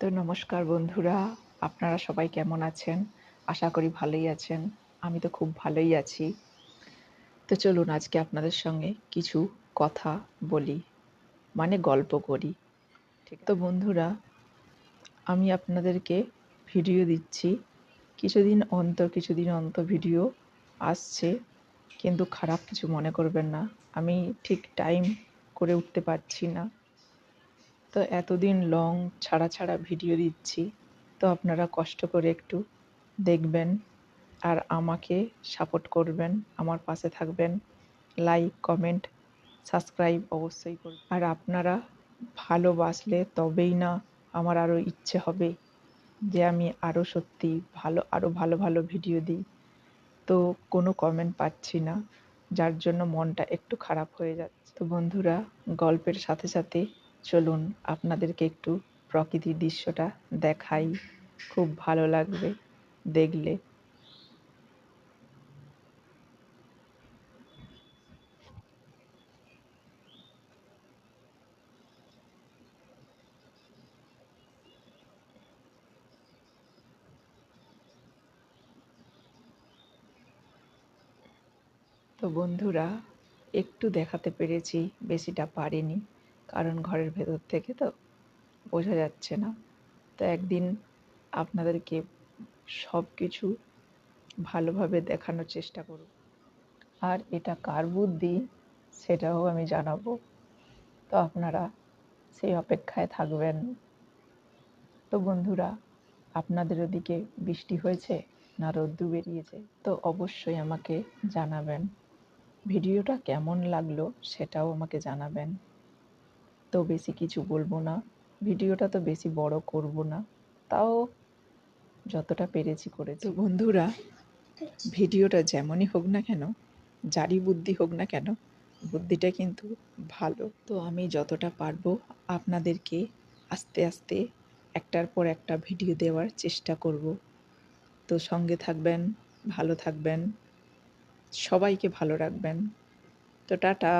তো নমস্কার বন্ধুরা, আপনারা সবাই কেমন আছেন? আশা করি ভালোই আছেন। আমি তো খুব ভালোই আছি। তো চলুন আজকে আপনাদের সঙ্গে কিছু কথা বলি, মানে গল্প করি। ঠিক তো বন্ধুরা, আমি আপনাদেরকে ভিডিও দিচ্ছি। কিছুদিন অন্তর ভিডিও আসছে, কিন্তু খারাপ কিছু মনে করবেন না। আমি ঠিক টাইম করে উঠতে পারছি না। তো এতদিন লং ছাড়া ভিডিও দিচ্ছি, তো আপনারা কষ্ট করে একটু দেখবেন আর আমাকে সাপোর্ট করবেন, আমার পাশে থাকবেন। লাইক, কমেন্ট, সাবস্ক্রাইব অবশ্যই করবেন। আর আপনারা ভালোবাসলে তবেই না আমার আরও ইচ্ছে হবে যে আমি আরও সত্যি ভালো ভিডিও দিই। তো কোনো কমেন্ট পাচ্ছি না, যার জন্য মনটা একটু খারাপ হয়ে যাচ্ছে। তো বন্ধুরা, গল্পের সাথে সাথে চলুন আপনাদেরকে একটু প্রকৃতির দৃশ্যটা দেখাই, খুব ভালো লাগবে দেখলে। তো বন্ধুরা, একটু দেখাতে পেরেছি, বেশিটা পারিনি, কারণ ঘরের ভেতর থেকে তো বোঝা যাচ্ছে না। তো একদিন আপনাদেরকে সব কিছু ভালোভাবে দেখানোর চেষ্টা করব। আর এটা কার বুদ্ধি সেটাও আমি জানাবো। তো আপনারা সেই অপেক্ষায় থাকবেন। তো বন্ধুরা, আপনাদের ওদিকে বৃষ্টি হয়েছে না রোদ্দুর বেরিয়েছে? তো অবশ্যই আমাকে জানাবেন। ভিডিওটা কেমন লাগলো সেটাও আমাকে জানাবেন। তো বেশি কিছু বলবো না, ভিডিওটা তো বেশি বড় করব না, তাও যতটা পেরেছি করেছি। তো বন্ধুরা, ভিডিওটা যেমনই হোক না কেন, যারই বুদ্ধি হোক না কেন, বুদ্ধিটা কিন্তু ভালো। তো আমি যতটা পারবো আপনাদেরকে আস্তে আস্তে একটার পর একটা ভিডিও দেওয়ার চেষ্টা করব। তো সঙ্গে থাকবেন, ভালো থাকবেন, সবাইকে ভালো রাখবেন। তো টাটা।